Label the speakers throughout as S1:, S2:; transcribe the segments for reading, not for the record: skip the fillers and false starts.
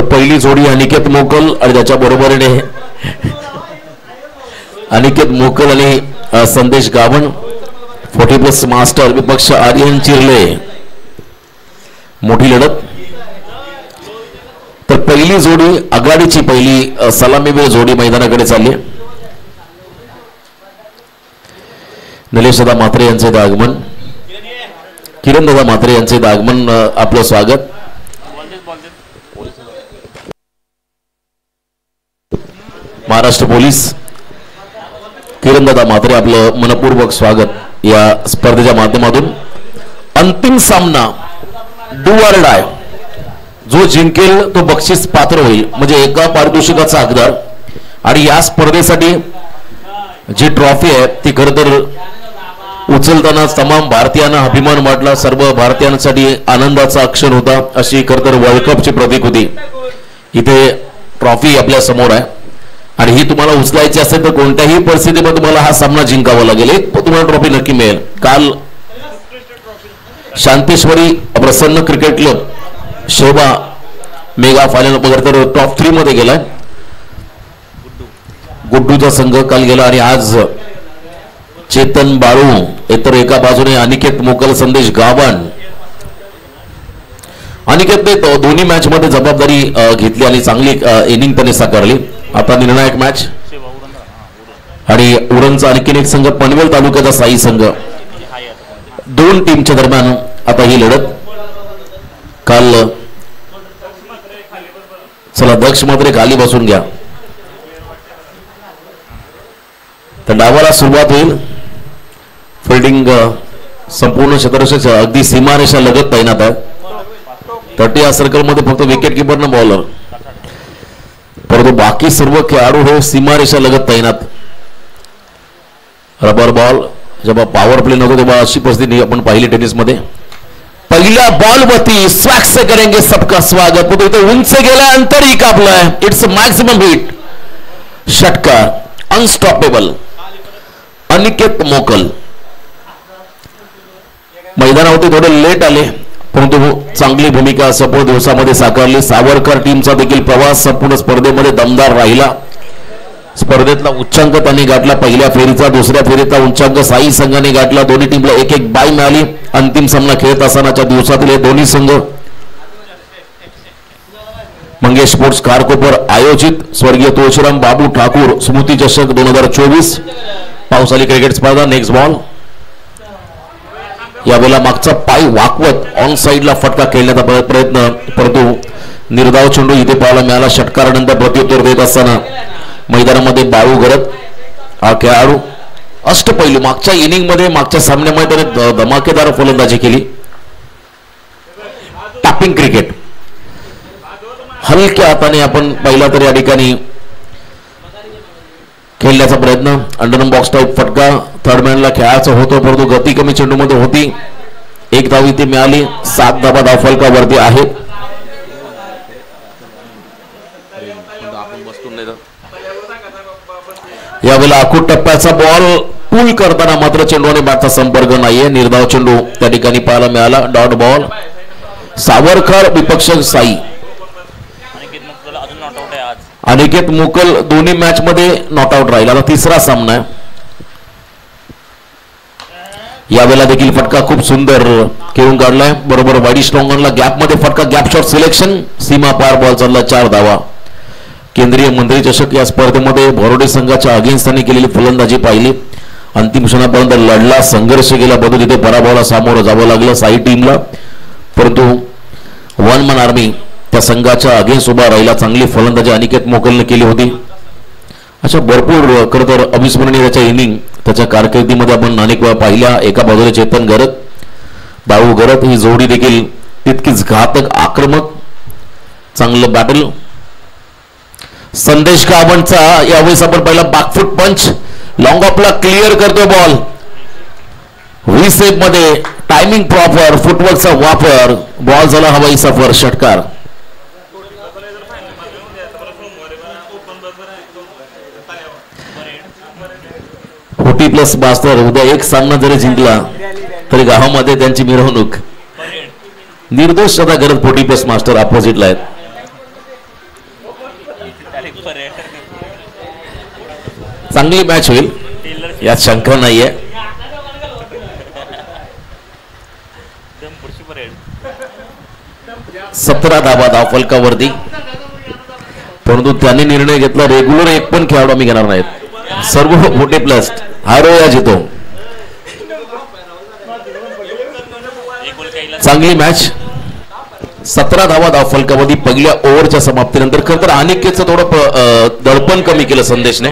S1: पहिली जोडी अनिकेत मोकल आणि त्याच्या बरोबरीने अनिकेत मोकल आणि संदेश गावण 40+ मास्टर विपक्ष आर्यन चिरले मोठी लढत। तर पहिली जोडी आघाडीची पहिली सलामीवीर जोडी मैदानाकडे चालली। निलेशदा म्हात्रे यांचे आगमन, किरणदादा म्हात्रे यांचे आगमन, आपलं स्वागत। महाराष्ट्र पोलीस किरणदादा म्हात्रे आपलं मनपूर्वक स्वागत या स्पर्धेच्या माध्यमातून। अंतिम सामना डू ऑर डाय, जो जिंकेल तो बक्षीस पात्र होईल, म्हणजे एका पारितोषिकाचा हकदार। आणि या स्पर्धेसाठी जी ट्रॉफी आहे ती खरं तर उचलताना तमाम भारतीयांना अभिमान वाटला, सर्व भारतीयांसाठी आनंदाचा क्षण होता। अशी खरं तर वर्ल्ड कपची प्रतीक होती। इथे ट्रॉफी आपल्या समोर आहे आणि ही तुम्हाला उचलायची असेल तर कोणत्याही परिस्थितीमध्ये तुम्हाला हा सामना जिंकावा लागेल, एक तुम्हाला ट्रॉफी नक्की मिळेल। काल शांतेश्वरी प्रसन्न cricket club Sheba mega final वगैरे तर टॉप 3 मध्ये गेलाय गुड्डूचा संघ काल गेला। आणि आज चेतन बाळू, इतर एका बाजूने अनिकेत मोकल, संदेश गावण। अनिकेतने दोन्ही मॅच मध्ये जबाबदारी घेतली आणि चांगली इनिंग त्याने साकारली। आता निर्णायक मॅच आणि उरणचा आणखीन एक संघ पनवेल तालुक्याचा साई संघ, दोन टीमच्या दरम्यान आता ही लढत। काल चला दक्ष मात्र खाली बसून घ्या। तर डावाला सुरुवात होईल। फिल्डिंग संपूर्ण क्षेत्ररक्षक अगदी सीमारेषा लगत तैनात आहे। 30 सर्कल मध्ये फक्त विकेट किपर न बॉलर, परंतु बाकी सर्व खेळाडू हे सीमारेषा लगत तैनात। रबर बॉल जेव्हा पॉवर प्ले नव्हतो तेव्हा अशी परिस्थिती आपण पाहिली टेनिस मध्ये। पहिल्या बॉल वरती स्वॅग से करेंगे सबका स्वागत, तो इथे उंच गेला, अंतरही कापलाय, इट्स मॅक्सिमम हिट, षटकार, अनस्टॉपेबल अनिकेत मोकल। मैदानावरती थोडे लेट आले परंतु चांगली भूमिका संपूर्ण दिवसामध्ये साकारली। सावरकर टीमचा देखील प्रवास संपूर्ण स्पर्धेमध्ये दमदार राहिला। स्पर्धेतला उच्चांक त्यांनी गाठला, पहिल्या फेरीचा, दुसऱ्या फेरीचा उच्चांक साई संघाने गाठला। दोन्ही टीमला एक एक बाय मिळाली। अंतिम सामना खेळत असतानाच्या दिवसातील हे दोन्ही संघ मंगेश स्पोर्ट्स कारकोपर आयोजित स्वर्गीय तुळशीराम बाबू ठाकूर स्मृती चषक 2024 पावसाळी क्रिकेट स्पर्धा। नेक्स्ट बॉल, यावेळेला मागचा पाय वाकवत ऑन साइडला फटका खेळण्याचा प्रयत्न, परंतु निर्धाव चेंडू इथे पाहायला मिळाला। षटकारानंतर प्रत्युत्तर देत असताना मैदानामध्ये बाळू गरत हा खेळाडू अष्टपैलू, मागच्या इनिंग मध्ये मागच्या सामन्यामध्ये त्याने धमाकेदार फलंदाजी केली। टॅपिंग क्रिकेट हलक्या हाताने आपण पहिला तर या ठिकाणी खेळण्याचा प्रयत्न। अंडरम बॉक्स टाईप फटका थर्डमॅनला खेळायचा होतो, परंतु गती कमी चेंडू मध्ये होती। एक धाव इथे मिळाली, 7 धावा धावफलकावरती आहे। यावेळेला आखूड टप्प्याचा बॉल पूल करताना मात्र चेंडूने बॅटचा संपर्क नाहीये, निर्धाव चेंडू त्या ठिकाणी पाहायला मिळाला। डॉट बॉल, सावरकर विपक्ष साई। अनिकेत मोकल दोन्ही मॅच मध्ये नॉट आउट राहिला, तिसरा सामना आहे। यावेळेला देखील फटका खूप सुंदर खेळून काढलाय, बरोबर वाईडी स्ट्रॉंगनला गॅप मध्ये फटका, गॅप शॉट सिलेक्शन, सीमा पार बॉल चालला, 4 धावा। केंद्रीय मंत्री चषक या स्पर्धेमध्ये भोरोडे संघाच्या अगेन्स्ट त्यांनी केलेली फलंदाजी पाहिली। अंतिम क्षणापर्यंत लढला, संघर्ष केला, बदल इथे पराभवाला सामोरं जावं लागलं साई टीमला, परंतु वन मॅन आर्मी त्या संघाच्या अगेन्स्ट उभा राहिला। चांगली फलंदाजी अनिकेत मोकलने केली होती। अशा भरपूर खरं तर अविस्मरणीय त्याच्या इनिंग त्याच्या कारकिर्दीमध्ये आपण अनेक वेळा पाहिल्या। एका बाजूने चेतन गरत, बाळू गरत, ही जोडी देखील तितकीच घातक, आक्रमक, चांगलं बॅटल। संदेश गावणचा यावेळेस आपण पहिला बॅकफुट पंच, लॉंग ऑफला क्लिअर करतो बॉल, व्ही सेप मध्ये टायमिंग प्रॉपर, फुटवर्कचा वापर, बॉल झाला हवाई सफर, षटकार। 40+ मास्टर उद्या एक सामना जरी जिंकला तरी गावामध्ये त्यांची मिरवणूक। निर्दोष सदा करत 40+ मास्टर अपोजिटला आहेत। चांगली मॅच होईल यात शंका नाहीये. 17 धावा धावफलकावरती, परंतु त्यांनी निर्णय घेतला रेग्युलर एक पण खेळाडू आम्ही घेणार नाहीत, सर्व मोठे प्लस हारो या जितो. चांगली मॅच. 17 धावा धावफलकावरती पहिल्या ओव्हरच्या समाप्तीनंतर. खरं तर अनिकेतचं थोडं दडपण कमी केलं संदेशने.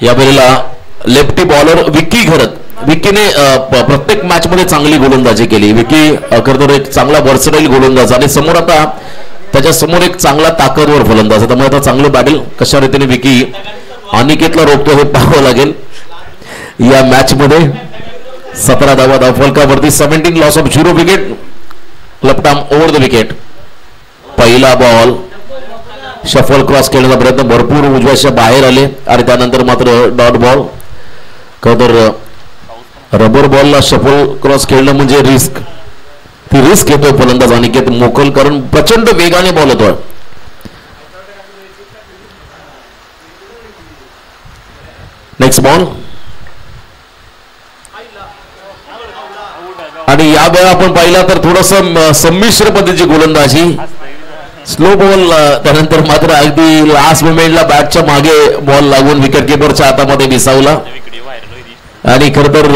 S1: यावेळेला लेफ्टी बॉलर विकी घरत, विकीने प्रत्येक मॅच मध्ये चांगली गोलंदाजी केली. विकी खरं तर एक चांगला वर्सटाईल गोलंदाज आणि समोर आता त्याच्या समोर एक चांगला ताकदवर फलंदाज, त्यामुळे आता चांगलं बॅटल कशा रीतीने विकी अनिकेतला रोखतो हे पाहावं लागेल या मॅच मध्ये. 17 धावा धावफलकावरती, 17 loss of 0 wicket, left arm over the wicket. पहिला बॉल शफल क्रॉस खेळण्याचा प्रयत्न, भरपूर उजव्याच्या बाहेर आले आणि त्यानंतर मात्र डॉट बॉल. खरं तर रबर बॉलला शफल क्रॉस खेळणं म्हणजे रिस्क, ती रिस्क घेतोय फलंदाज अनिकेत मोकल, कारण प्रचंड वेगाने बॉल होतोय. Next ball. आणि या वेळा आपण पाहिला तर थोडस संमिश्र पद्धतीची गोलंदाजी, स्लो बॉल, त्यानंतर मात्र अगदी लास्ट मोमेंटला बॅटच्या मागे बॉल लागून विकेट किपरच्या हातामध्ये विसावला. आणि खर तर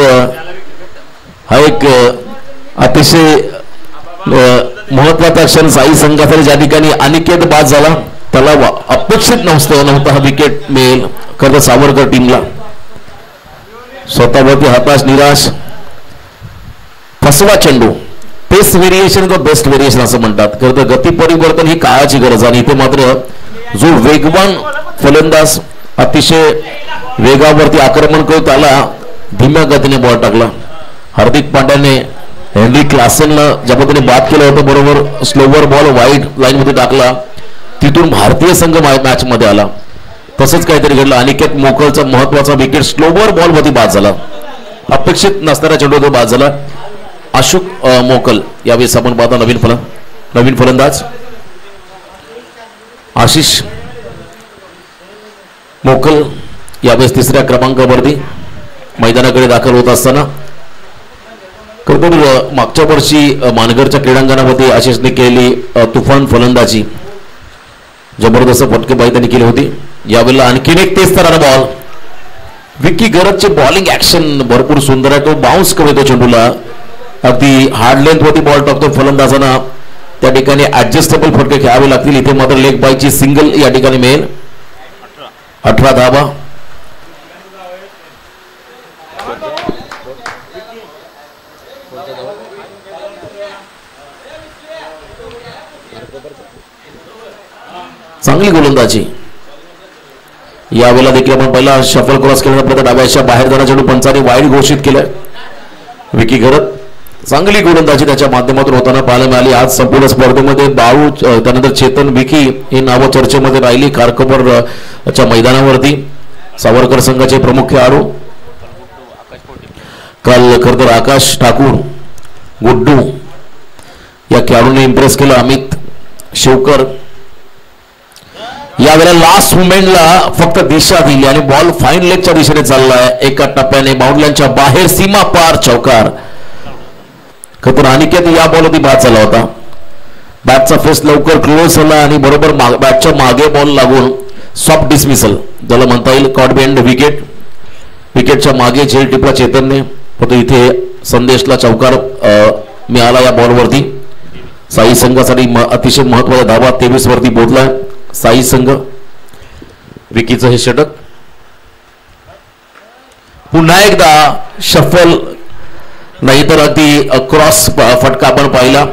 S1: हा एक अतिशय महत्वाचा क्षण साई संघासाठी, ज्या ठिकाणी अनिकेत बाद झाला, त्याला अपेक्षित नव्हता हा विकेट मिळेल खरं तर सावरकर टीमला. स्वतःवरती हताश निराश. फसवा चेंडू, pace variation the best variation असं म्हणतात. खरं तर गती परिवर्तन ही काळाची गरज, आणि इथे मात्र जो वेगवान फलंदाज अतिशय वेगावरती आक्रमण करून त्याला धीम्या गतीने बॉल टाकला. हार्दिक पांड्याने हेनरी क्लासेनला ज्या पद्धतीने बाद केलं होतं, बरोबर स्लोवर बॉल वाईड लाईन मध्ये टाकला, तिथून भारतीय संघ मॅच मध्ये आला. तसंच काहीतरी घडलं. अनिकेत मोकलचा महत्वाचा विकेट स्लोवर बॉल मध्ये बाद झाला, अपेक्षित नसणाऱ्या चेंडूवर बाद झाला. अशोक मोकल यावेळेस आपण पाहता नवीन फलंदाज आशिष मोकल यावेळेस 3ऱ्या क्रमांकावरती मैदानाकडे दाखल होत असताना. मागच्या वर्षी मानगरच्या क्रीडांगणामध्ये आशिषने केलेली तुफान फलंदाजी, जबरदस्त फटकेबाजी त्यांनी केली होती. यावेळेला आणखीन एक तेच तराना बॉल. विकी गरजचे बॉलिंग ऍक्शन भरपूर सुंदर आहे, तो बाउन्स करतो चेंडूला, अगदी हार्ड लेंथ वरती बॉल टाकतो फलंदाजांना. त्या ठिकाणी ऍडजस्टेबल फटके खेळावे लागतील. इथे मात्र लेग बायची सिंगल या ठिकाणी मिळेल. 18 धावा. चांगली गोलंदाजी. यावेळेला देखील आपण पहिला शफल क्रॉस केल्यानंतर प्रयत्न, डाव्याच्या बाहेर जाण्याचा चेंडू पंचाने वाईड घोषित केलाय. विकी घरत चांगली गोलंदाजी त्याच्या माध्यमातून होताना पाहायला मिळाली. आज संपूर्ण स्पर्धेमध्ये बाळू, त्यानंतर चेतन, विकी ही नावं चर्चेमध्ये राहिली. खारकोपरच्या मैदानावरती सावरकर संघाचे प्रमुख खेळाडू काल खरं तर आकाश ठाकूर, गुड्डू या खेळाडूंनी इम्प्रेस केलं. अमित शिवकर यावेळेला लास्ट मुमेंटला फक्त दिशा दिली आणि बॉल फाईन लेगच्या दिशेने चाललाय. एका टप्प्याने बाउंड्रीच्या बाहेर सीमा पार चौकार. खरं अनिकेत या बॉलवरती बाद झाला होता. बॅटचा फेस लवकर क्लोज झाला आणि बरोबर बॅटच्या मागे बॉल लागून सॉफ्ट डिसमिसल ज्याला म्हणता येईल, कॉट बेंड विकेट. विकेटच्या मागे झेल टिपला चेतनने, परंतु इथे संदेशला चौकार मिळाला या बॉलवरती. साई संघासाठी अतिशय महत्वाचा धावा 23 वरती बोधलाय साई संघ. विकीचं हे षटक. पुन्हा एकदा शफल नाहीतर अगदी क्रॉस फटका आपण पाहिला,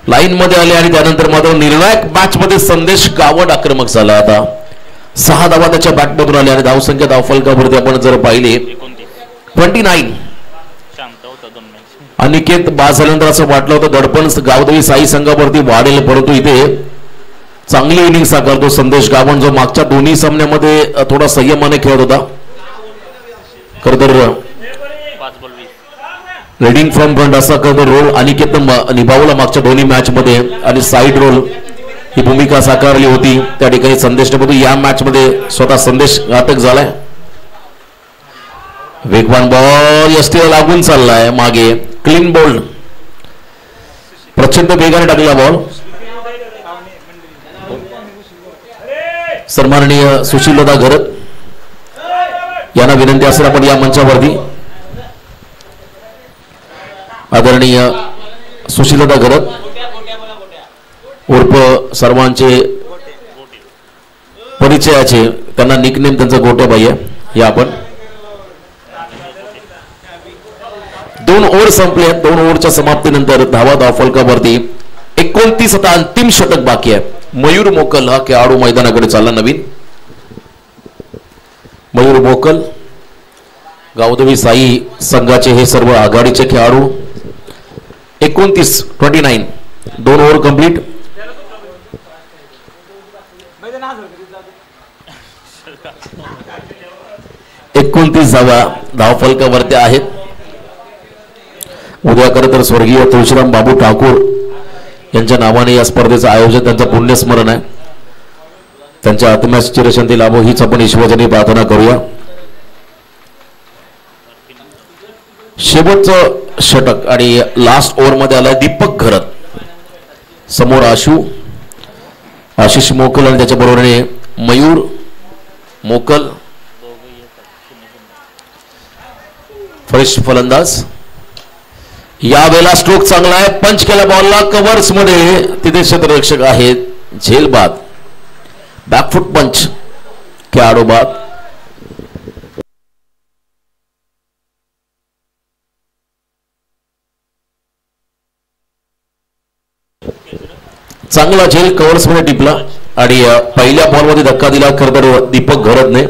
S1: लाईन मध्ये आले आणि त्यानंतर मात्र निर्णायक मॅच मध्ये संदेश गावड आक्रमक झाला. आता 6 धावा त्याच्या बॅटमधून आले आणि धावसंख्या धावफलकावरती आपण जर पाहिले 29. अनिकेत बाद झाल्यानंतर असं वाटलं होतं दडपण गावदेवी साई संघावरती वाढेल, परंतु इथे चांगली इनिंग साकारतो संदेश गावण, जो मागच्या दोन्ही सामन्यामध्ये थोडा संयमाने खेळत होता. खरं तर रेडिंग फ्रॉम फ्रंट असा खरं रोल अनिकेतनं निभावला मागच्या दोन्ही मॅच मध्ये, आणि साईड रोल ही भूमिका साकारली होती. त्या ठिकाणी संदेश प्रभू या मॅच मध्ये स्वतः संदेश घातक झालाय. वेगवान बॉल यष्टीला लागून चाललाय मागे. क्लीन बोल्ड, प्रचंड वेगाने टाकला बॉल. सन्माननीय सुशीलदा घरत यांना विनंती असेल आपण या मंचावरती आदरणीय सुशीलदा घरत उर्फ सर्वांचे परिचयाचे, त्यांना निकनेम त्यांचा गोट्याबाई आहे. या आपण 2 ओव्हर संपले. 2 ओव्हरच्या समाप्तीनंतर धावा धावफलकावरती 29. आता अंतिम षटक बाकी आहे. मयूर मोकल हा खेळाडू मैदानाकडे चालला. नवीन मयूर मोकल गावदेवी साई संघाचे हे सर्व आघाडीचे खेळाडू. 29 2 ओव्हर कंप्लीट. धावा धावफलकावरती आहेत. उद्या खरं तर स्वर्गीय तुळशीराम बाबू ठाकूर यांच्या नावाने या स्पर्धेचं आयोजन, त्यांचं पुण्यस्मरण आहे. त्यांच्या आत्म्यास चिरशांती लाभो हीच आपण ईश्वराने प्रार्थना करूया. शेवटचं षटक आणि लास्ट ओव्हर मध्ये आलाय दीपक घरत. समोर आशिष मोकल आणि त्याच्या बरोबरीने मयूर मोकल. फ्रेश फलंदाज. यावेळेला स्ट्रोक चांगला आहे. पंच केला बॉलला कव्हर्स मध्ये. तिथे क्षेत्ररक्षक आहेत. झेल बाद, बॅकफुट पंच, खेळाडू बाद. चांगला झेल कव्हर्स मध्ये टिपला आणि पहिल्या बॉलमध्ये धक्का दिला खरं तर दीपक घरतने.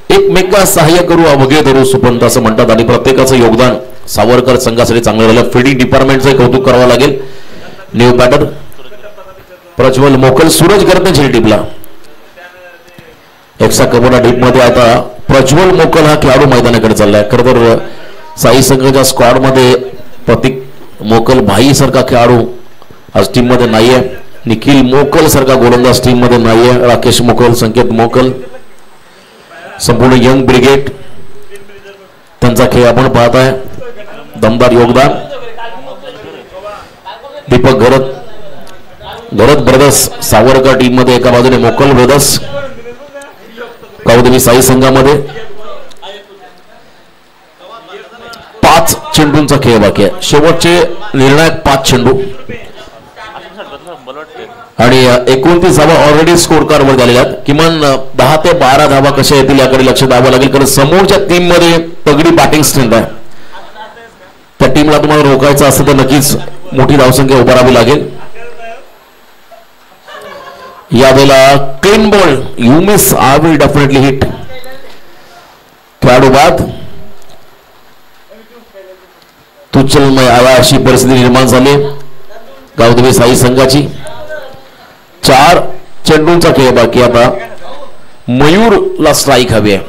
S1: एकमेका सहाय्य करू अवघे धरू सुपंत असं म्हणतात आणि प्रत्येकाचं योगदान सावरकर संघासाठी चांगलं झालं. फिल्डिंग डिपार्टमेंटचं कौतुक करावं लागेल. न्यू बॅटर प्रज्वल मोकल. सूरज घरतने झेल टिपला. एक्स्ट्रा कबोडा डीप मध्ये आता प्रज्वल मोकल हा खेळाडू मैदानाकडे चाललाय. खरं तर साई संघाच्या स्क्वॉड मध्ये प्रतीक मोकल भाई सारखा खेळाडू आज टीम मध्ये नाहीये. निखिल मोकल सारखा गोलंदाज टीम मध्ये नाहीये. राकेश मोकल, संकेत मोकल, संपूर्ण यंग ब्रिगेड त्यांचा खेळ आपण पाहताय. दमदार योगदान. दीपक घरत ब्रदर्स सावरकर टीम मध्ये एका बाजूने मोकल ब्रदर्स गावदेवी साई संघामध्ये. 5 चेंडूंचा खेळ बाकी आहे. शेवटचे निर्णायक 5 चेंडू आणि 29 धावा ऑलरेडी स्कोर कार्ड वर झालेल्या आहेत. किमान 10 ते 12 धावा कशा येतील याकडे लक्ष द्यावं लागेल. कारण समोरच्या टीम मध्ये तगडी बॅटिंग स्ट्रेंथ आहे. त्या टीमला तुम्हाला रोखायचं असेल तर नक्कीच मोठी धावसंख्या उभारावी लागेल. यावेळेला clean ball, you miss, I will definitely hit. खेळाडू बाद. तुच्चलमय आया अशी परिस्थिती निर्माण झाली गावदेवी साई संघाची. 4 चेंडूंचा खेळ बाकी. आता मयूरला स्ट्राईक हवी आहे.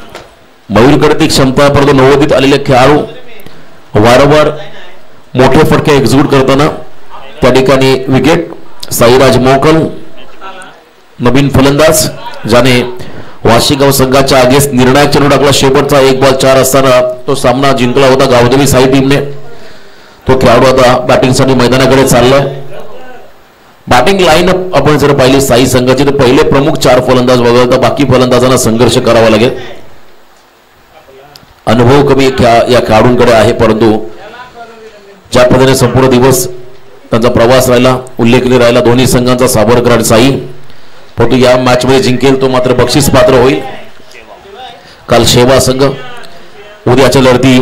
S1: मयूरकडे ती क्षमता, परंतु नवोदित आलेले खेळाडू वारंवार मोठे फटके एक्झिक्यूट करताना त्या ठिकाणी विकेट. साईराज मोकल नवीन फलंदाज ज्याने वाशीगाव संघाच्या आगेस निर्णायक चेंडू टाकला. शेवटचा 1 बॉल 4 असताना तो सामना जिंकला होता गावदेवी साई टीमने. तो खेळाडू आता बॅटिंगसाठी मैदानाकडे चाललाय. बॅटिंग लाईनअप आपण जर पाहिली साई संघाची तर पहिले प्रमुख 4 फलंदाज वगळता बाकी फलंदाजांना संघर्ष करावा लागेल. अनुभव कमी या खेळाडूंकडे आहे, परंतु ज्या पद्धतीने संपूर्ण दिवस त्यांचा प्रवास राहिला, उल्लेखनीय राहिला दोन्ही संघांचा. सावरकर आणि साई, परंतु या मॅच मध्ये जिंकेल तो मात्र बक्षीस पात्र होईल. काल शेवा संघ. उद्याच्या लढती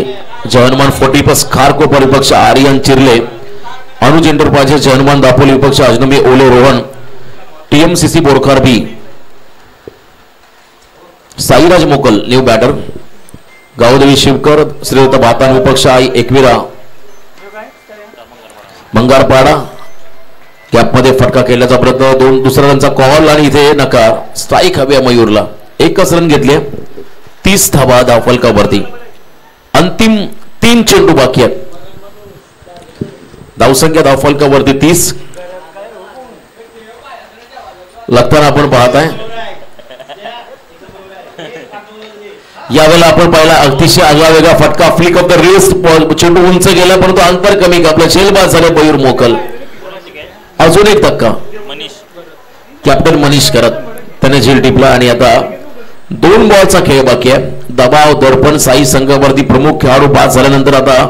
S1: जहनमान 40+ खारको परिपक्ष आर्यन चिरले, अनुज एंटरप्राइजेस जहनमान दापोली विपक्ष अजनबी ओले रोहन, टीएमसीसी बोरखार बी. साईराज मोकल न्यू बॅटर. गावदेवी शिवकर श्रीदत्त भातान विपक्ष आई एकविरा मंगारपाडा. कॅपमध्ये फटका केल्याचा प्रयत्न, दुसरा रनचा कॉल आणि इथे नकार. स्ट्राईक हवी आहे मयूरला. 1च रन घेतले. 30 धावा धावफलकावरती. अंतिम 3 चेंडू बाकी आहेत. धावसंख्या धावफलकावरती 30. लागताना आपण पाहताय. यावेळेला आपण पाहिला अतिशय आगळा वेगळा फटका, फ्लिक ऑफ द रिस्ट, चेंडू उंच गेला परंतु अंतर कमी, आपला झेलबाज झाले बयूर मोकल. अजून एक धक्का, कॅप्टन मनीष करत त्याने झेल टिपला आणि आता 2 बॉलचा खेळ बाकी आहे. दबाव दडपण साई संघावरती प्रमुख खेळाडू बाद झाल्यानंतर आता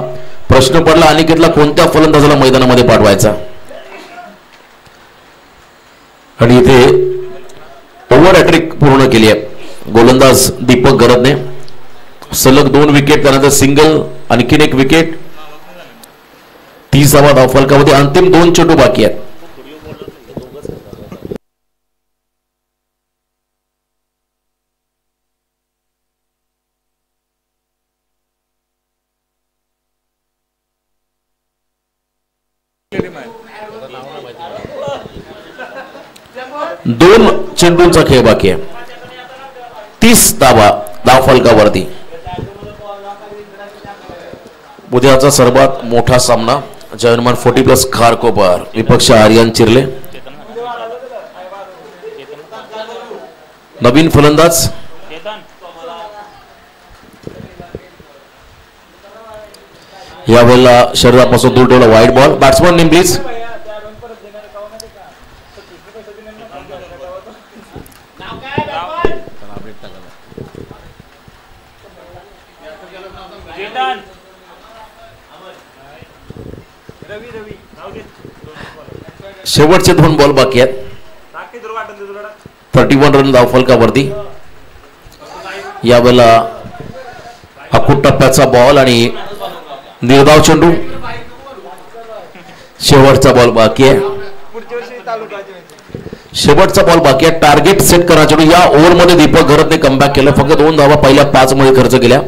S1: प्रश्न पडला अनिकेतला कोणत्या फलंदाजाला मैदानामध्ये पाठवायचा. आणि इथे ओव्हर हॅट्रिक पूर्ण केली आहे गोलंदाज दीपक गरदने. सलग 2 विकेट, त्यानंतर सिंगल, आणखीन 1 विकेट, 30 धावफलकामध्ये अंतिम 2 चेंडू बाकी आहेत. दोन चेंडूंचा खेळ बाकी आहे. 30 धावफलकावरती. उद्याचा सर्वात मोठा सामना जर्मन 40+ खारकोपर विपक्ष आर्यन चिरले. नवीन फलंदाज यावेळेला शरीरापासून दूर ठेवला white ball. Batsman name please. शेवटचे 2 बॉल बाकी आहेत. 31 रन धावफलकावरती. यावेळेला अकुट टप्प्याचा बॉल आणि निर्धाव चेंडू. शेवटचा बॉल बाकी आहे. शेवटचा बॉल बाकी आहे. टार्गेट सेट करा चेंडू. या ओव्हरमध्ये दीपक गरदने कमबॅक केलं. फक्त 2 धावा पहिल्या 5 मध्ये खर्च केल्या.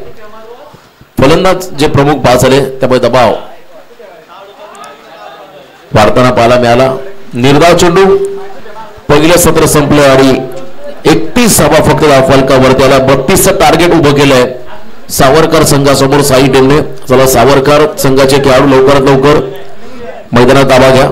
S1: फलंदाज जे प्रमुख बाद झाले त्यामुळे दबाव वाढताना पाहायला मिळाला. निर्धाव चेंडू. पहिलं सत्र संपलं आणि 31 धावा फक्त धावफलकावर. त्याला 32चं टार्गेट उभं केलंय सावरकर संघासमोर साई टेमने. चला सावरकर संघाचे खेळाडू लवकरात लवकर मैदानात ताबा घ्या.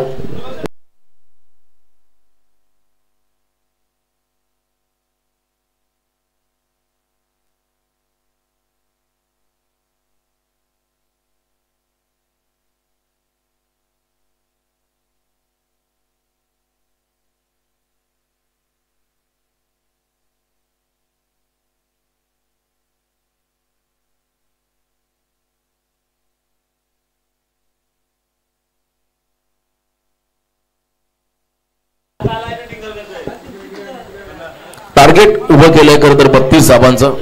S1: टार्गेट उभं केलंय खरं तर 32 धावांचं.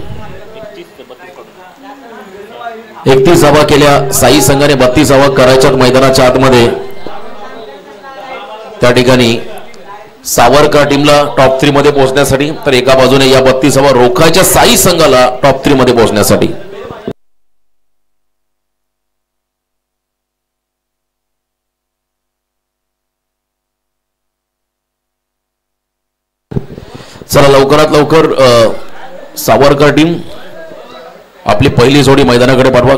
S1: 31 धावा केल्या साई संघाने. 32 धावा करायच्यात मैदानाच्या आतमध्ये. त्या ठिकाणी सावरकर टीमला टॉप 3 मध्ये पोहोचण्यासाठी, तर एका बाजूने या 32 धावा रोखायच्या साई संघाला टॉप 3 मध्ये पोहोचण्यासाठी. चला लवकरात लवकर सावरकर टीम आपली पहिली जोडी मैदानाकडे पाठवा.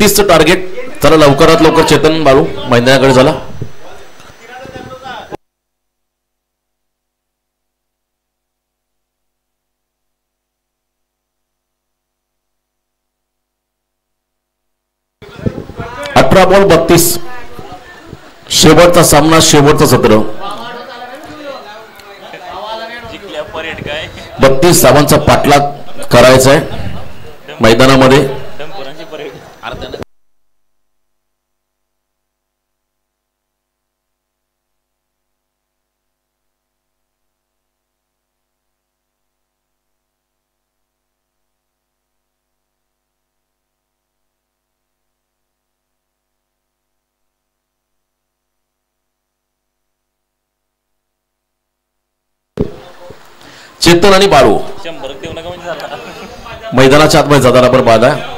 S1: चं टार्गेट. चला लवकरात लवकर चेतन बाळू मैदानाकडे झाला. अठरा बॉल 32. शेवटचा सामना, शेवटचं सत्र. 32 धावांचा पाठलाग करायचा आहे मैदानामध्ये. चेतन आणि बाळू मैदानाच्या आतमध्ये जाताना पण बाद आहे.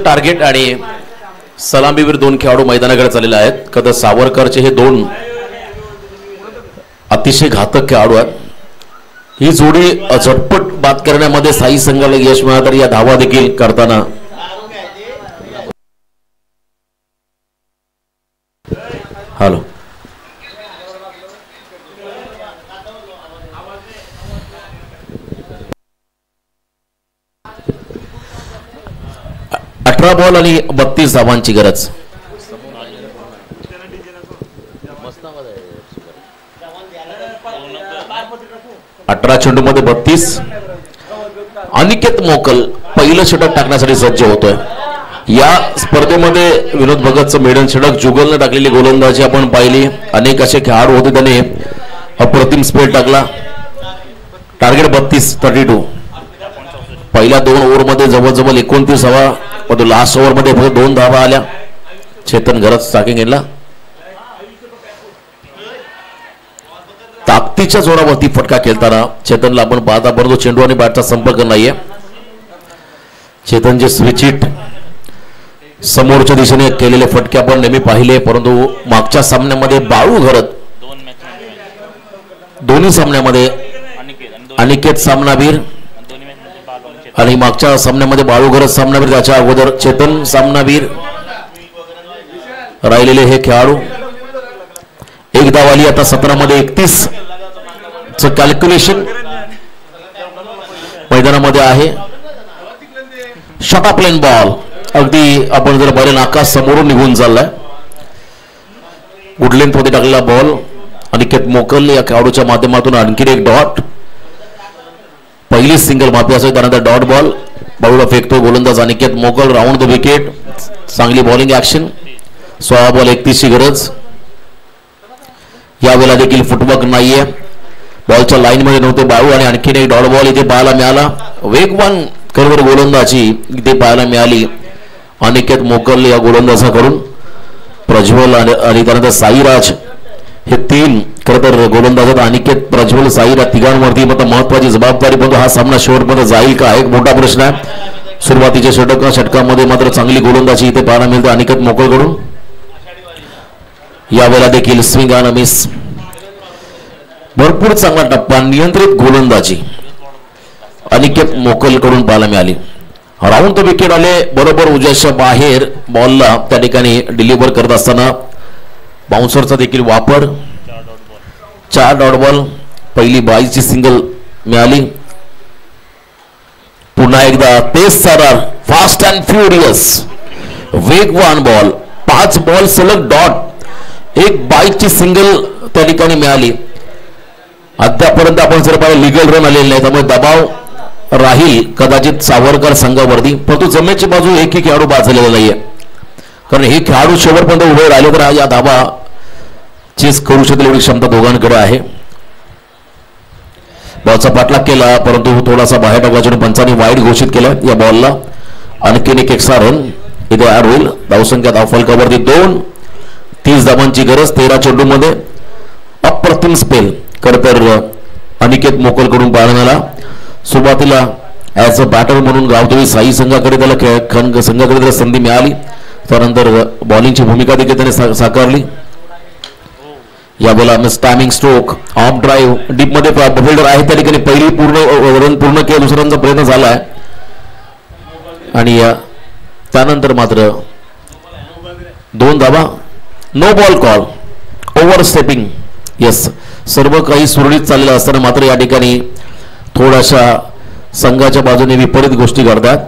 S1: टार्गेट आणि सलामीवीर दोन खेळाडू मैदानाकडे चाललेले आहेत. कदा सावरकरचे हे दोन अतिशय घातक खेळाडू आहेत. ही जोडी झटपट बाद करण्यामध्ये साई संघाला यश मिळालं तर या धावा देखील करताना हॅलो 18 बॉल आणि 32 धावांची गरज. 18 चेंडूमध्ये 32. अनिकेत मोकल पहिलं षटक टाकण्यासाठी सज्ज होतोय. या स्पर्धेमध्ये विनोद भगतचं मेडन षटक जुगलने टाकलेली गोलंदाजी आपण पाहिली. अनेक असे खेळाडू होते त्याने अप्रतिम स्पेल टाकला. टार्गेट 32. पहिल्या 2 ओव्हरमध्ये जवळजवळ 29 धावा, परंतु लास्ट ओव्हरमध्ये फक्त 2 धावा आल्या. चेतन घरच स्टार्टिंग गेला. ताकदीच्या जोरावरती फटका खेळताना चेतनला आपण पाहता, परंतु चेंडू आणि बॅटचा संपर्क नाहीये. चेतनचे स्विच हिट समोरच्या दिशेने केलेले फटके आपण नेहमी पाहिले, परंतु मागच्या सामन्यामध्ये बाळू घरत दोन्ही सामन्यामध्ये अनिकेत सामनावीर आणि मागच्या सामन्यामध्ये बाळू घरत सामनावीर, त्याच्या अगोदर चेतन सामनावीर राहिलेले हे खेळाडू. एक धाव आली आता 17 मध्ये 31 च कॅल्क्युलेशन मैदानामध्ये आहे. शॉट ऑफ प्लेन बॉल अगदी आपण जर बरे नाका समोरून निघून चाललाय. गुड लेंथ मध्ये टाकलेला बॉल अनिकेत मोकल या खेळाडूच्या माध्यमातून आणखी एक डॉट. पहिली सिंगल माफी असेल, त्यानंतर डॉट बॉल बाळूला फेकतो गोलंदाज अनिकेत मोकल. Round the wicket. चांगली बॉलिंग ऍक्शन. 16 बॉल 31 ची गरज. यावेळेला देखील फुटवर्क नाहीये. बॉलच्या लाईन मध्ये नव्हते बाळू आणि आणखीन एक डॉट बॉल इथे पाहायला मिळाला. वेगवान कर्वर गोलंदाजी इथे पाहायला मिळाली अनिकेत मोकल या गोलंदाजाकडून. प्रज्वल आणि त्यानंतर साईराज हे 3 खरं तर गोलंदाजात अनिकेत, प्रज्वल, साईराज तिघांवरती मात्र महत्वाची जबाबदारी. पण हा सामना शेवटपर्यंत जाईल का एक मोठा प्रश्न आहे. सुरुवातीच्या षटकामध्ये मात्र चांगली गोलंदाजी इथे पाहायला मिळते अनिकेत मोकलकडून. यावेळेला देखील स्विंग आणि मिस. भरपूर चांगला टप्पा, नियंत्रित गोलंदाजी अनिकेत मोकल कडून पाहायला मिळाली. राऊंड द विकेट आले बरोबर उजेच्या बाहेर बॉलला त्या ठिकाणी डिलिव्हर करत असताना बाउन्सरचा देखील वापर. 4 डॉट बॉल. पहिली 22 ची सिंगल मिळाली. पुन्हा एकदा तेज सारार, फास्ट अँड फ्युरियस, वेगवान बॉल. 5 बॉल सलग डॉट. एक 22 ची सिंगल त्या ठिकाणी मिळाली. अद्यापर्यंत आपण जर पाहिलं लिगल रन आलेले नाही, त्यामुळे दबाव राहील कदाचित सावरकर संघावरती. परंतु जमेची बाजू एकही खेळाडू बाद झालेला नाहीये, कारण हे खेळाडू शेवटपर्यंत उभे राहिले तर या धावा चेस करू शकेल एवढी क्षमता दोघांकडे आहे. बॉलचा पाठलाग केला, परंतु थोडासा बाहेर टाकला. पंचांनी वाईड घोषित केलं या बॉलला. आणखीन एक एक्स्ट्रा रन इथे ऍड होईल. धावसंख्या धावफलकावरती 2. 30 धावांची गरज 13 चेंडूमध्ये. अप्रतिम स्पेल खरं तर अनिकेत मोकल कडून पाहायला मिळाला. सुरुवातीला ऍज अ बॅटर म्हणून गावदेवी साई संघाकडे त्याला संघाकडे त्याला संधी मिळाली. त्यानंतर बॉलिंगची भूमिका देखील त्याने साकारली. यावेळेला timing stroke, of drive, deep मध्ये फिल्डर आहे त्या ठिकाणी पहिली रन पूर्ण केला. दुसऱ्यांचा प्रयत्न झालाय आणि त्यानंतर मात्र 2 धावा. No ball call, over stepping. Yes, सर्व काही सुरळीत चाललेलं असताना मात्र या ठिकाणी थोड्याशा संघाच्या बाजूने विपरीत गोष्टी घडतात.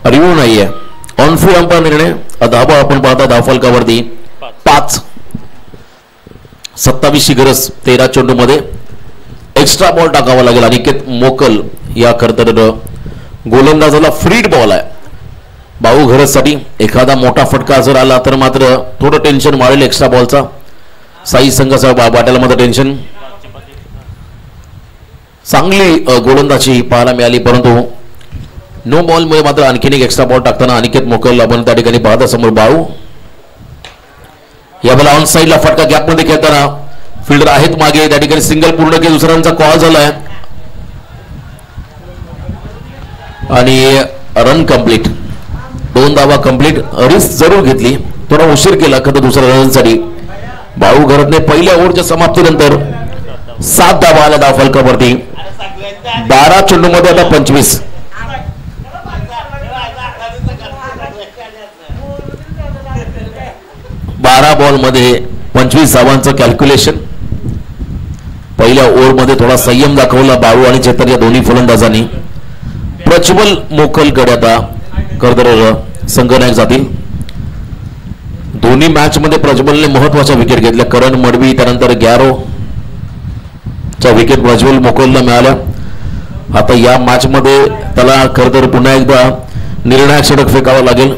S1: रिव्ह्यू नाहीये. ऑन फील्ड अंपायर निर्णय. धावा आपण पाहता धावफलकावरती 5. 27 ची गरज 13 चेंडूमध्ये. एक्स्ट्रा बॉल टाकावा लागेल. अनिकेत मोकल या खरतर गोलंदाजाला फ्रीड बॉल आहे बाळू घरसाठी. एखादा मोठा फटका जर आला तर मात्र थोडं टेन्शन वाढेल एक्स्ट्रा बॉलचा. साई संघाचा बाट्यामध्ये टेन्शन. चांगली गोलंदाजी पाहायला मिळाली, परंतु नो बॉलमुळे मात्र आणखीन एक एक्स्ट्रा बॉल टाकताना अनिकेत मोकल आपण त्या ठिकाणी पाहता समोर बाळू. यावेळेला ऑन साईडला फटका गॅपमध्ये खेळताना फिल्डर आहेत मागे, त्या ठिकाणी सिंगल पूर्ण केली, दुसऱ्यांचा कॉल झालाय आणि रन कंप्लीट. 2 धावा कंप्लीट. रिस्क जरूर घेतली, थोडा उशीर केला खरं दुसऱ्या रनसाठी. बाळू घरतने पहिल्या ओव्हरच्या समाप्तीनंतर 7 धावा आल्या धाव फलकावरती. 12 चेंडूमध्ये आता 25. बॉल मध्ये 25 धावांचं कॅल्क्युलेशन. पहिल्या ओव्हरमध्ये थोडा संयम दाखवला बाळू आणि चेतन या दोन्ही फलंदाजांनी. प्रज्वल मोकलकडे आता कर्दर संघनायक जातील. दोन्ही मॅच मध्ये प्रज्वलने महत्वाच्या विकेट घेतल्या. करण मडवी त्यानंतर गॅरो च्या विकेट प्रज्वल मोकलला मिळाल्या. आता या मॅच मध्ये त्याला कर्दर पुन्हा एकदा निर्णायक षटक फेकावं लागेल,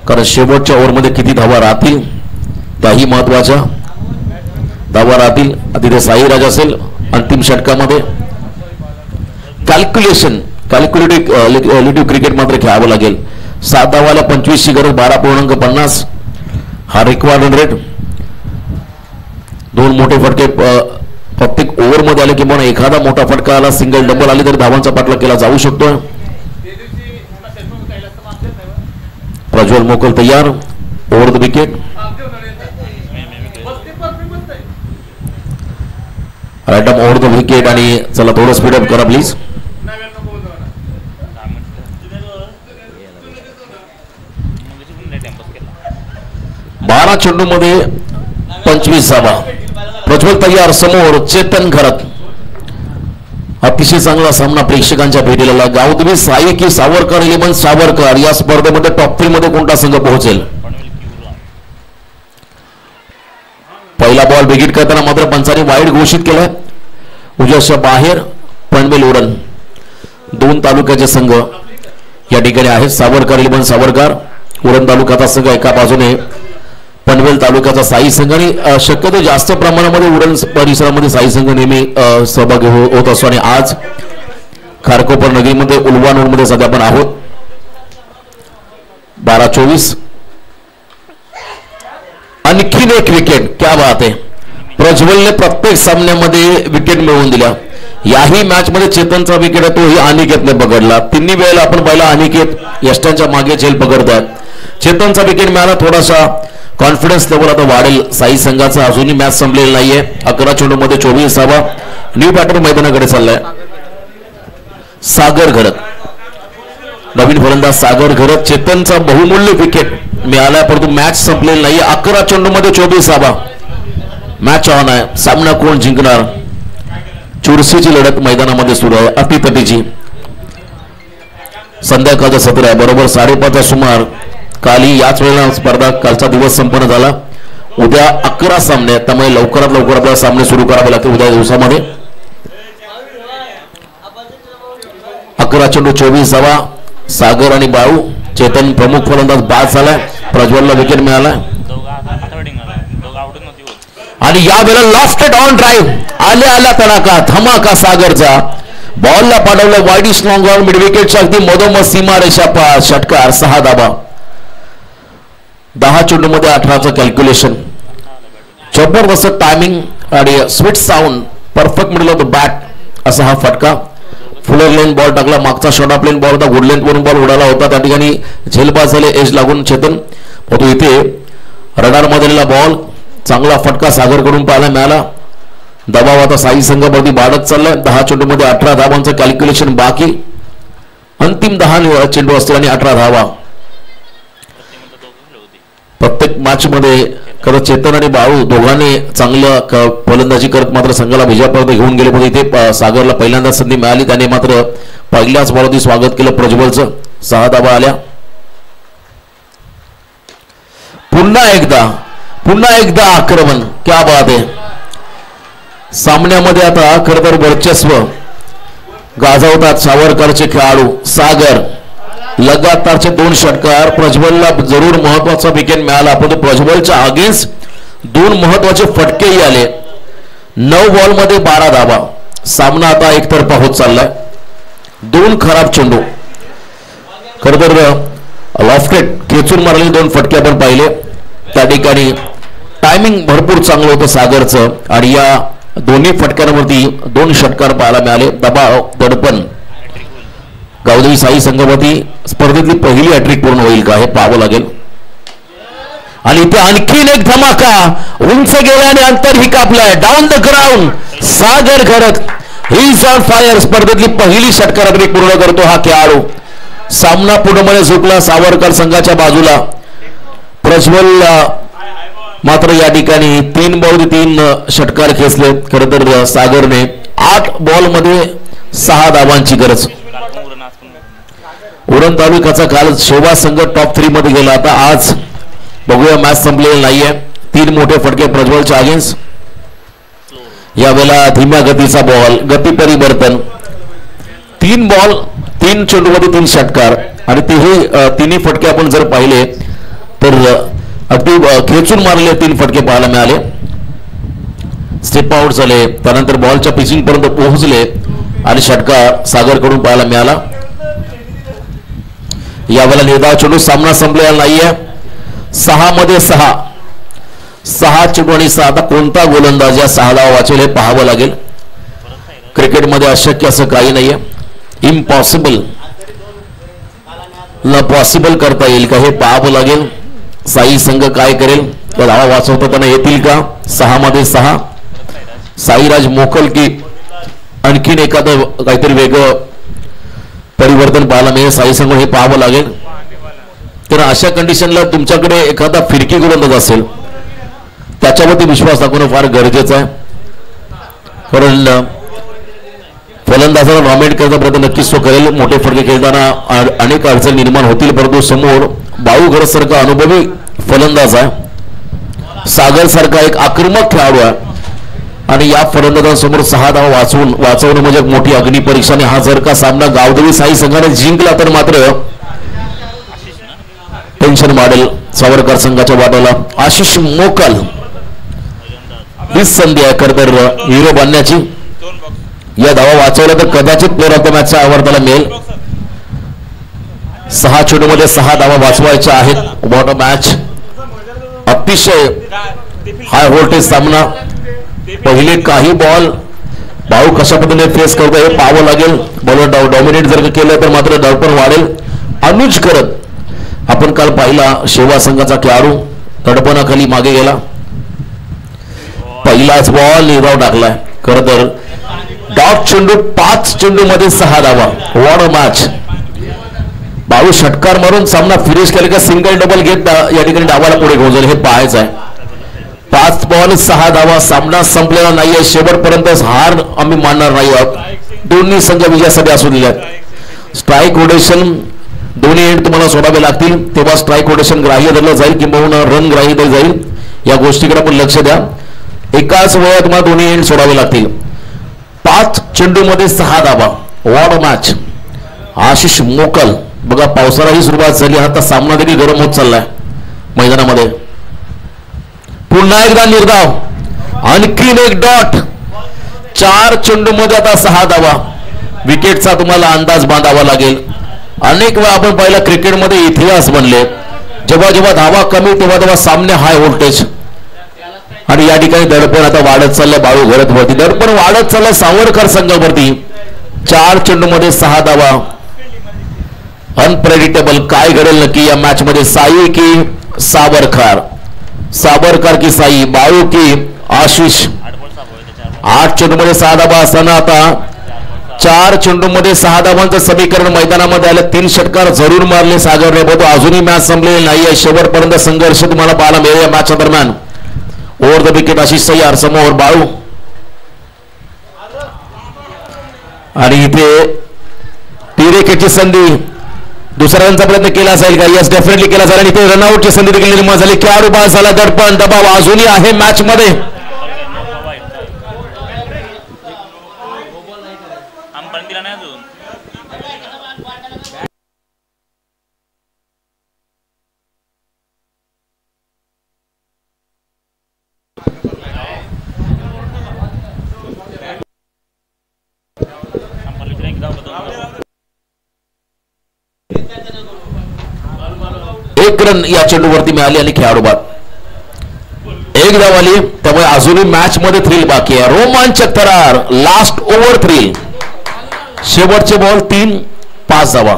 S1: कारण शेवटच्या ओव्हरमध्ये किती धावा राहतील त्याही महत्वाच्या. धावा राहतील तिथे साईराज असेल अंतिम षटकामध्ये. कॅल्क्युलेटिव्ह क्रिकेट मात्र खेळावं लागेल. 7 धावाला 25 ची गरज. 12.50 हा रिक्वायर्ड रन रेट. 2 मोठे फटके प्रत्येक ओव्हर मध्ये आले किंवा एखादा मोठा फटका आला, सिंगल डबल आली तरी धावांचा पाठलाग केला जाऊ शकतो. प्रज्वल मोकल तयार. Over the wicket. Right over the wicket. आणि चला थोडं स्पीडअप करा प्लीज. बारा चेंडू मध्ये 25 धावा. प्रज्वल तयार. समोर चेतन घरत. अतिशय चांगला सामना प्रेक्षकांच्या भेटीला. गावदेवी साई की सावरकर 11 सावरकर या स्पर्धेमध्ये टॉप 3 मध्ये कोणता संघ पोहोचेल? पहिला बॉल विकेट करताना मात्र पंचांनी वाईड घोषित केलाय. उजव्याच्या बाहेर पनवेल उरण. 2 तालुक्याचे संघ या ठिकाणी आहेत. सावरकर 11 सावरकर. उरण तालुक्याचा संघ एका बाजूने, पनवेल तालुक्याचा साई संघ. आणि शक्यतो जास्त प्रमाणामध्ये उरण परिसरामध्ये साई संघ नेहमी सहभागी होत असतो. आणि आज खारकोपर नगरीमध्ये उलवानोडमध्ये सध्या आपण आहोत. 12-24. आणखीन एक विकेट. क्या बात आहे. प्रज्वलने प्रत्येक सामन्यामध्ये विकेट मिळवून दिल्या. याही मॅच मध्ये चेतनचा विकेट आहे तोही अनिकेतने पकडला. तिन्ही वेळेला आपण पाहिला अनिकेत यष्टांच्या मागे झेल पकडतात. चेतनचा विकेट मिळाला. थोडासा कॉन्फिडन्स लेवल आता वाढेल साई संघाचा. अजूनही मॅच संपलेली नाहीये. 11 चेंडू मध्ये 24 धावा. न्यू बॅटर मैदानाकडे चाललाय. सागर घरत. नवीन फलंदाज सागर घरत. चेतनचा बहुमूल्य विकेट मिळाला, परंतु मॅच संपलेली नाहीये. 11 चेंडू मध्ये 24 धावा. मॅच ऑन आहे. सामना कोण जिंकणार? चुरशीची लढत मैदानामध्ये सुरू आहे. अटीतटीची. संध्याकाळचं सत्र आहे. बरोबर 5:30 सुमार. काली याच वेळेला स्पर्धा, कालचा दिवस संपन्न झाला. उद्या 11 सामने आहेत, त्यामुळे लवकरात लवकर आपल्याला सामने सुरू करावे लागतील उद्या दिवसामध्ये. 11 चेंडू 24 धावा. सागर आणि बाळू. चेतन प्रमुख फलंदाज बाद झालाय. प्रज्वलला विकेट मिळाला. आणि यावेळेला लॉफ्टेड ऑन ड्राईव्ह आल्या तडाखा धमाका सागरचा. बॉलला पाठवलं वाईडिश लॉंग ऑन मिड विकेटच्या अगदी मधोमध सीमारेषा षटकार. 6 धावा. 10 चेंडू मध्ये 18चं कॅल्क्युलेशन. जबरदस्त टायमिंग आणि sweet sound. Perfect middle of the bat असा हा फटका. फुलर लेन बॉल टाकला. मागचा शॉर्ट ऑफ लेन बॉल होता. गुड लेन वरून बॉल उडाला होता. त्या ठिकाणी झेलबाज झाले एज लागून चेतन. परंतु इथे रडार मध्ये बॉल. चांगला फटका सागर कडून पाहायला मिळाला. दबाव आता साई संघावरती वाढत चाललाय. 10 चेंडू मध्ये 18 धावांचं कॅल्क्युलेशन बाकी. अंतिम 10 चेंडू असतील आणि 18 धावा. प्रत्येक मॅच मध्ये खरं चेतन आणि बाळू दोघांनी चांगलं फलंदाजी करत मात्र संघाला विजयापर्यंत घेऊन गेले. पण इथे सागरला पहिल्यांदा संधी मिळाली. त्याने मात्र पहिल्याच बॉलवरती स्वागत केलं प्रज्वलचं. 6 धावा आल्या. पुन्हा एकदा आक्रमण. क्या बात आहे. सामन्यामध्ये आता खरं तर वर्चस्व गाजवतात सावरकरचे खेळाडू. सागर लगातारचे 2 षटकार. प्रज्वलला जरूर महत्वाचा विकेट मिळाला, पण प्रज्वलच्या अगेन्स्ट दोन महत्वाचे फटकेही आले. 9 बॉलमध्ये 12 धावा. सामना आता एकतर्फा होत चाललाय. दोन खराब चेंडू. खरं तर लॉफ्टेड खेचून मारलेले दोन फटके आपण पाहिले. त्या ठिकाणी टायमिंग भरपूर चांगलं होतं सागरचं आणि या दोन्ही फटक्यांवरती 2 षटकार पाहायला मिळाले. दबाव दडपण. गावदेवी साई संघावरती स्पर्धेतली पहिली हॅट्रिक पूर्ण होईल का हे पाहावं लागेल. आणि इथे आणखीन एक धमाका. उंच गेल्याने अंतर ही कापलाय. Down the ground Sagar Kharat he is on fire. स्पर्धेतली पहिली षटकार हॅट्रिक पूर्ण करतो हा खेळाडू. सामना पूर्णपणे झुकला सावरकर संघाच्या बाजूला. प्रज्वल मात्र या ठिकाणी 3 बॉल 3 षटकार खेचले. खरं तर सागरने 8 बॉलमध्ये 6 धावांची गरज. उरण तालुक्याचा काल शेवा संघ टॉप 3 मध्ये गेला. आता आज बघूया मॅच संपलेली नाहीये. 3 मोठे फटके प्रज्वलच्या अगेन्स्ट. यावेळेला धीम्या गतीचा बॉल गती परिवर्तन. 3 बॉल 3 चेंडूमध्ये 3 षटकार आणि तिन्ही फटके आपण जर पाहिले तर अगदी खेचून मारले 3 फटके पाहायला मिळाले. स्टेप आउट झाले. त्यानंतर बॉलच्या पिचिंग पर्यंत पोहोचले आणि षटकार सागरकडून पाहायला मिळाला. यावेळेला निर्धाव चेंडू. सामना संपलेला नाहीये. 6 मध्ये 6 चेंडू आणि 6. आता कोणता गोलंदाज या 6 धावा वाचेल हे पाहावं लागेल. क्रिकेटमध्ये अशक्य असं काही नाहीये. इम्पॉसिबल न पॉसिबल करता येईल का हे पाहावं लागेल. साई संघ काय करेल. धावा वाचवताना येतील का. 6 मध्ये 6. साईराज मोकल की आणखीन एखादं काहीतरी वेगळं परिवर्तन पाहायला मिळेल साई संघ हे पाहावं लागेल. तर अशा कंडिशनला तुमच्याकडे एखादा फिरकी गोलंदाज असेल त्याच्यावरती विश्वास दाखवणं फार गरजेचं आहे. कारण फलंदाजाला नॉमिनेट करण्याचा प्रयत्न नक्कीच तो करेल. मोठे फटके खेळताना अनेक अडचणी निर्माण होतील परंतु समोर बाळूघर सारखा अनुभवी फलंदाज आहे. सागर सारखा एक आक्रमक खेळाडू आहे आणि या फलंदाजांसमोर 6 धावा वाचवणं म्हणजे मोठी अग्निपरीक्षा. आणि हा जर का सामना गावदेवी साई संघाने जिंकला तर मात्र टेन्शन वाढेल सावरकर संघाच्या वाट्याला. आशिष मोकल हीच संधी आहे खरं तर हिरो बनण्याची. या धावा वाचवल्या तर कदाचित प्लेअर ऑफ द मॅचच्या अवॉर्ड मिळेल. 6 चेंडूमध्ये 6 धावा वाचवायच्या आहेत. What a match. अतिशय हाय व्होल्टेज सामना. पहिले काही बॉल भाऊ कशा पद्धतीने फेस करतो हे पाहावं लागेल. बॉलर डॉमिनेट जर केलं तर मात्र दडपण वाढेल. अनुज करत आपण काल पाहिला शेवा संघाचा खेळाडू दडपणाखाली मागे गेला. पहिलाच बॉल निर्धाव टाकलाय. खरं तर डॉट चेंडू 5 चेंडूमध्ये 6 धावा. What a match. 22 षटकार मारून सामना फिनिश केला का सिंगल डबल घेत या ठिकाणी डावाला पुढे घेऊन हे पाहायचं आहे. 5 बॉल 6 धावा. सामना संपलेला नाहीये. शेवटपर्यंत हार आम्ही मानणार नाही आहोत. दोन्ही संघ विजयासाठी असू दिल्यात. स्ट्राईक रोटेशन दोन्ही एंड तुम्हाला सोडावे लागतील तेव्हा स्ट्राईक रोटेशन ग्राह्य धरलं जाईल किंवा रन ग्राह्य धरलं जाईल. या गोष्टीकडे आपण लक्ष द्या. एकाच वेळात तुम्हाला दोन्ही एंड सोडावे लागतील. 5 चेंडूमध्ये 6 धावा. What a match. आशिष मोकल. बघा पावसाळाही सुरुवात झाली. आता सामना देखील गरम होत चाललाय मैदानामध्ये. पुन्हा एकदा निर्धाव. आणखीन एक डॉट. 4 चेंडूमध्ये आता 6 धावा. विकेटचा तुम्हाला अंदाज बांधावा लागेल. अनेक वेळा आपण पाहिला क्रिकेटमध्ये इतिहास बनले. जेव्हा जेव्हा धावा कमी तेव्हा तेव्हा सामने हाय व्होल्टेज. आणि या ठिकाणी दडपण आता वाढत चाललंय. बाळू घरत वरती दडपण वाढत चाललंय सावरकर संघावरती. 4 चेंडूमध्ये 6 धावा. अनप्रेडिक्टेबल. काय घडेल नक्की या मॅच मध्ये. साई की सावरकर. सावरकर की साई. बाळू की आशिष. 8 चेंडूमध्ये 6 धावा असताना आता 4 चेंडूमध्ये 6 धावांचं समीकरण मैदानामध्ये आलं. 3 षटकार जरूर मारले सागरने. बघतो अजूनही मॅच संपलेली नाहीये. शेवटपर्यंत संघर्ष तुम्हाला पाहायला मिळेल या मॅचच्या दरम्यान. Over the wicket Ashish Sayyar. समोर बाळू आणि इथे टिरेकेची संधी. दुसऱ्यांचा प्रयत्न केला जाईल का. यस डेफिनेटली केला जाईल. आणि इथे रनआउटची संधी देखील निर्माण झाली. खेळाडू बाद झाला. दडपण दबाव अजूनही आहे मॅच मध्ये. रन या चेंडूवरती मिळाली आणि खेळाडू बाद. एक धाव आली, त्यामुळे अजूनही मॅच मध्ये थ्रिल बाकी आहे. रोमांचक थरार, लास्ट ओव्हर थ्रिल. शेवटचे बॉल 3, 5 धावा.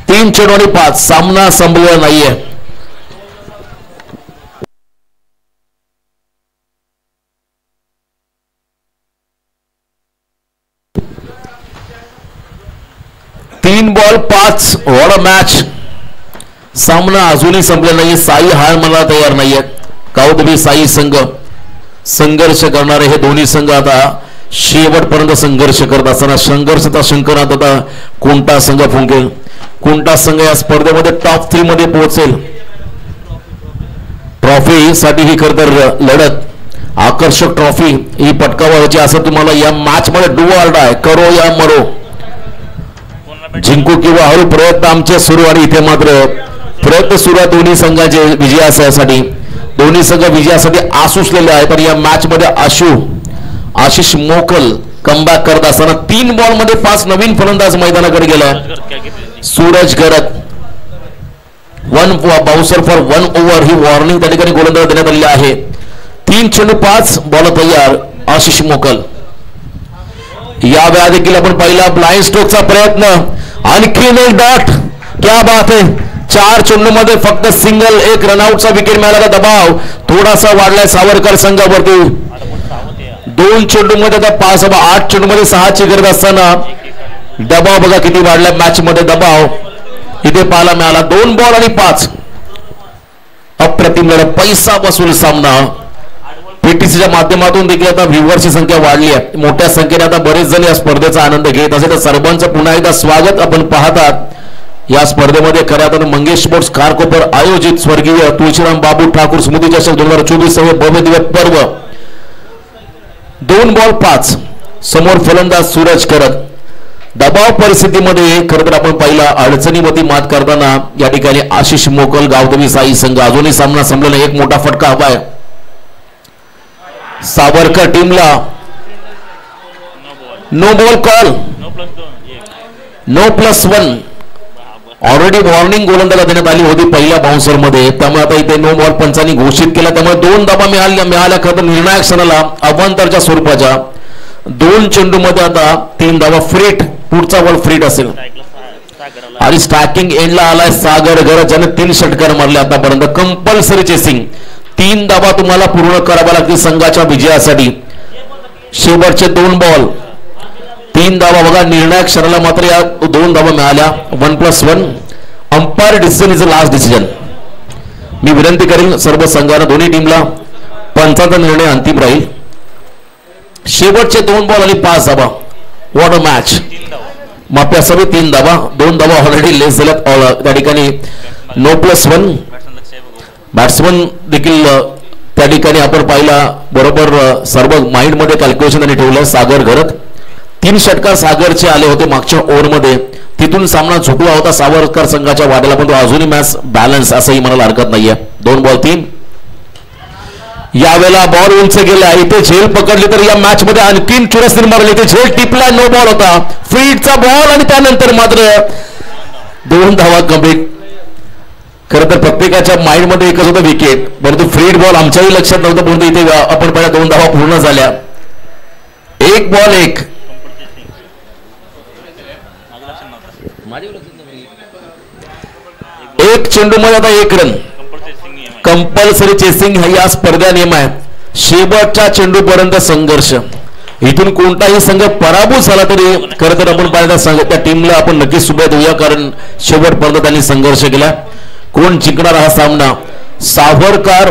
S1: 3 चेंडू आणि 5. सामना संपलेला नाहीये. तीन बॉल 5. What a match. सामना अजूनही संपलेला नाहीये. साई हार मला तयार नाहीये. काउदबी साई संघ संघर्ष करणारे हे दोन्ही संघ आता शेवटपर्यंत संघर्ष करत असताना संघर्षाचा शंकरात आता कोणता संघ फुंकेल, कोणता संघ या स्पर्धेमध्ये टॉप 3 मध्ये पोहोचेल. ट्रॉफी साठी ही खरं तर लढत, आकर्षक ट्रॉफी ही पटकावायची असं तुम्हाला या मॅच मध्ये डू ऑर डाय, करो या मरो, जिंकू किंवा हरू प्रयत्न आमचे सुरू. आणि इथे मात्र प्रयत्न सुरू आहे दोन्ही संघाचे विजयासाठी. दोन्ही संघ विजयासाठी आसुसलेले आहेत. तर या मॅच मध्ये आशिष मोकल कमबॅक करत असताना 3 बॉल मध्ये 5 नवीन फलंदाज मैदानाकडे गेला. सूरज गरत 1 bouncer for 1 over he warning त्या ठिकाणी गोलंदाज देण्यात आलेली आहे. 3 चेंडू 5 बॉल तयार. आशिष मोकल. या वेळा देखील आपण पहिला ब्लाइंड स्ट्रोकचा प्रयत्न, आणखीन एक डॉट. क्या बात आहे. 4 चेंडू मध्ये फक्त सिंगल, 1 रनआउटचा विकेट मिळाला. दबाव थोडासा वाढलाय सावरकर संघावरती. 2 चेंडू मध्ये आता 5 8 चेंडू मध्ये 6 ची गरज असताना दबाव बघा किती वाढलाय मॅच मध्ये. दबाव इथे पाहायला मिळाला. 2 बॉल आणि 5. अप्रतिम लढत, पैसा वसूल सामना. पीटीसीच्या माध्यमातून देखील आता व्ह्युअरची संख्या वाढली आहे. मोठ्या संख्येने आता बरेच जण या स्पर्धेचा आनंद घेत असेल. तर सर्वांचं पुन्हा एकदा स्वागत. आपण पाहतात या स्पर्धेमध्ये खऱ्या अर्थाने मंगेश स्पोर्ट्स कारकोपर आयोजित स्वर्गीय तुळशीराम बाबू ठाकूर स्मृती चषक 2024 हे भव्य दिव्य पर्व. 2 बॉल 5. समोर फलंदाज सूरज करत. दबाव परिस्थितीमध्ये खरं तर आपण पहिला अडचणीमध्ये मात करताना या ठिकाणी आशिष मोकल गावदेवी साई संघ. अजूनही सामना संपलेला. एक मोठा फटका हवाय सावरकर टीमला. No ball call, no plus 1. Already warning गोलंदाजला देण्यात आली होती पहिल्या बाउन्सर मध्ये. त्यामुळे आता इथे नो बॉल पंचांनी घोषित केला. त्यामुळे 2 धावा मिळाल्या खरं तर निर्णायक क्षणाला अवांतरच्या स्वरूपाच्या. 2 चेंडू मध्ये आता 3 धावा फ्रीट. पुढचा बॉल फ्रीट असेल आणि स्ट्रायकिंग एंडला आलाय सागर गरज, ज्याने 3 षटकार मारले आतापर्यंत. Compulsory chasing. 3 धावा तुम्हाला पूर्ण कराव्या लागतील संघाच्या विजयासाठी. शेवटचे 2 बॉल 3 धावा बघा. निर्णायक क्षणाला मात्र या 2 धावा मिळाल्या. 1+1. Umpire decision is a last decision. मी विनंती करेन सर्व संघांना, दोन्ही टीमला पंचांचा निर्णय अंतिम राहील. शेवटचे 2 बॉल आणि 5 धावा. What a match. माप्या सगळे 3 धावा. 2 धावा ऑलरेडी लेस झाल्यात त्या ठिकाणी. No plus 1. बॅट्समन देखील त्या ठिकाणी आपण पाहिला बरोबर. सर्व माइंड मध्ये कॅल्क्युलेशन त्यांनी ठेवलं. सागर घरत 3 षटकार सागरचे आले होते मागच्या ओव्हरमध्ये. तिथून सामना झुकला होता सावरकर संघाच्या वाट्याला, पण तो अजूनही मॅच बॅलन्स असंही म्हणायला हरकत नाहीये. 2 बॉल 3. यावेळेला बॉल उंच गेला. इथे झेल पकडली तर या मॅच मध्ये आणखीन चुरस निर्माण झाली. इथे झेल टिपला. नो बॉल होता. फ्रीटचा बॉल आणि त्यानंतर मात्र 2 धावा कंप्लीट. खरं तर प्रत्येकाच्या माइंड मध्ये एकच होतं विकेट, परंतु फ्रीड बॉल आमच्याही लक्षात नव्हतं. परंतु इथे आपण पहिल्या 2 धावा पूर्ण झाल्या. 1 बॉल 1. एक चेंडू मध्ये आता 1 रन. कंपल्सरी चेसिंग हा या स्पर्धा नियम आहे. शेवटच्या चेंडू पर्यंत संघर्ष. इथून कोणताही संघ पराभूत झाला तरी खरं तर आपण पाहिजे त्या टीमला आपण नक्कीच शुभेच्छा देऊया, कारण शेवटपर्यंत त्यांनी संघर्ष केला. कोण जिंकणार हा सामना, सावरकर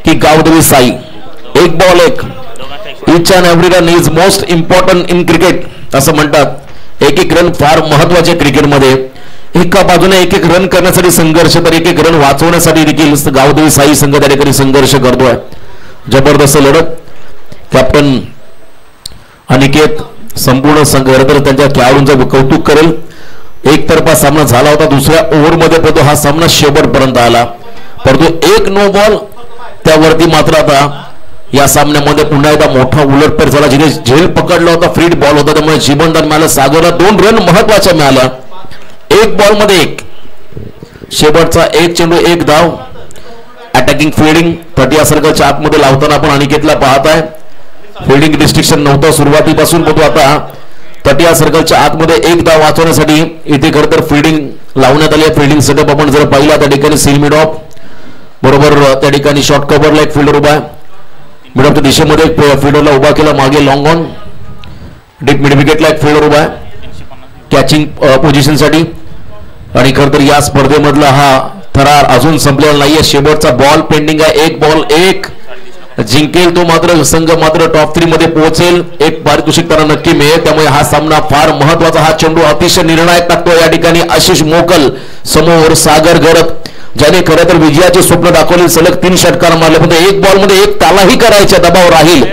S1: की Gavdevi Sai. 1 ball 1. Each and every run is most important in cricket असं म्हणतात. 1 रन फार महत्वाचे क्रिकेटमध्ये. एका बाजूने 1 रन करण्यासाठी संघर्ष, तर 1 रन वाचवण्यासाठी देखील गावदेवी साई संघ त्या ठिकाणी संघर्ष करतोय. जबरदस्त लढत. कॅप्टन अनिकेत संपूर्ण संघ तर त्यांच्या खेळाडूंचं कौतुक करेल. एकतर्फा सामना झाला होता दुसऱ्या ओव्हरमध्ये, परंतु हा सामना शेवटपर्यंत आला. परंतु 1 नो बॉल त्यावरती मात्र आता या सामन्यामध्ये पुन्हा एकदा मोठा उलटफेर झाला. जिने झेल पकडला होता फ्रीड बॉल होता, त्यामुळे जीवनदान मिळालं. सागरला 2 रन महत्वाच्या मिळाल्या. 1 बॉल मध्ये 1. शेवटचा एक चेंडू एक धाव. अटॅकिंग फिल्डिंग 30 सर्कलच्या आतमध्ये लावताना आपण अनिकेतला पाहताय. फिल्डिंग रिस्ट्रिक्शन नव्हतं सुरुवातीपासून, परंतु आता 30 सर्कलच्या आतमध्ये एक धाव वाचवण्यासाठी इथे खरं तर फिल्डिंग लावण्यात आली आहे. फिल्डिंग सेटअप आपण जर पाहिला त्या ठिकाणी सील मिड ऑफ बरोबर त्या ठिकाणी शॉर्ट कव्हरला एक फिल्डर उभा आहे. मिड ऑफच्या दिशेमध्ये एक फिल्डरला उभा केला, मागे लॉंग ऑन. डीप मिड विकेटला एक फिल्डर उभा आहे कॅचिंग पोझिशनसाठी. आणि खरं तर या स्पर्धेमधला हा थरार अजून संपलेला नाहीये. शेवटचा बॉल पेंडिंग आहे. एक बॉल एक जिंकेल तो मात्र संघ मात्र टॉप 3 मध्ये पोहोचेल. एक पारितोषिक त्यांना नक्की मिळेल. त्यामुळे हा सामना फार महत्वाचा. हा चेंडू अतिशय निर्णायक टाकतो या ठिकाणी आशिष मोकल समोर सागर घरत, ज्याने खरं तर विजयाचे स्वप्न दाखवले. सलग 3 षटकार मारले, पण एक बॉल मध्ये एक तालाही करायचा दबाव राहील.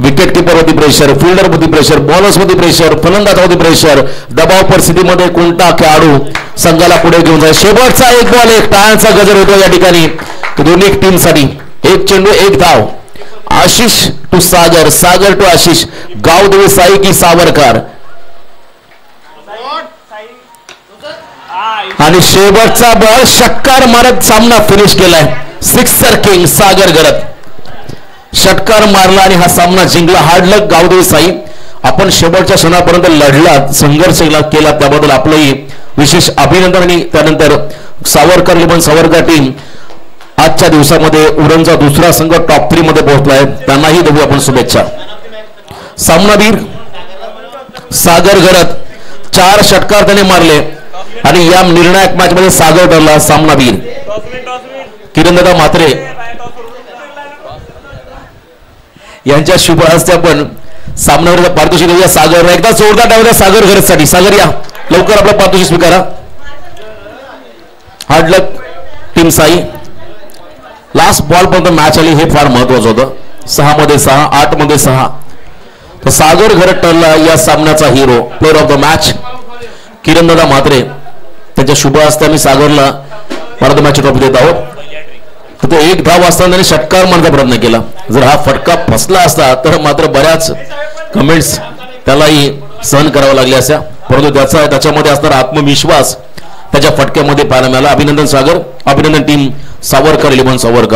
S1: विकेट किपर वरती प्रेशर, फिल्डर वरती प्रेशर, बॉलर्स वरती प्रेशर, फलंदाजावरती प्रेशर. दबाव परिस्थितीमध्ये कोणता खेळाडू संघाला पुढे घेऊन जाईल. शेवटचा एक बॉल एक टाळ्यांचा गजर होतो या ठिकाणी दोन्ही टीमसाठी. एक चेंडू एक धाव. Ashish to Sagar, Sagar to Ashish. गावदेवी साई की सावरकर. आणि शेवटचा बॉल षटकार मारत सामना फिनिश केलाय. सिक्सर किंग सागर घरत षटकार मारला आणि हा सामना जिंकला. Hard luck Gavdevi Sai. आपण शेवटच्या क्षणापर्यंत लढला, संघर्ष केला, त्याबद्दल आपलंही विशेष अभिनंदन. आणि त्यानंतर सावरकर इलेव्हन सावरकर टीम आजच्या दिवसामध्ये उरणचा दुसरा संघ टॉप 3 मध्ये पोहोचलाय. त्यांनाही देऊ आपण शुभेच्छा. सामनावीर सागर घरत 4 षटकार त्याने मारले आणि या निर्णायक मॅच मध्ये सागर ठरला सामनावीर. किरणदादा म्हात्रे यांच्या शुभ हस्ते आपण सामन्यावर पारितोषिक देऊया. सागर एकदा जोरदार टाळ्या सागर घरसाठी. सागर या लवकर आपलं पारितोषिक स्वीकारा. Hard luck team Sai. Last ball पर्यंत मॅच आली हे फार महत्वाचं होतं. 6 मध्ये 6, 8 मध्ये 6. तर सागर घरत ठरला या सामन्याचा हिरो, प्लेअर ऑफ द मॅच. किरणदादा म्हात्रे त्यांच्या शुभ हस्ते आम्ही सागरला भारत मॅच ट्रॉफी देत आहोत. तो एक धाव असताना त्याने षटकार मारण्याचा प्रयत्न केला. जर हा फटका फसला असता तर मात्र बऱ्याच कमेंट्स त्यालाही सहन करावं लागल्या असत्या, परंतु त्याच्यामध्ये असणारा आत्मविश्वास त्याच्या फटक्यामध्ये पाहायला मिळाला. अभिनंदन सागर, अभिनंदन टीम सावरकर इलेव्हन सावरकर.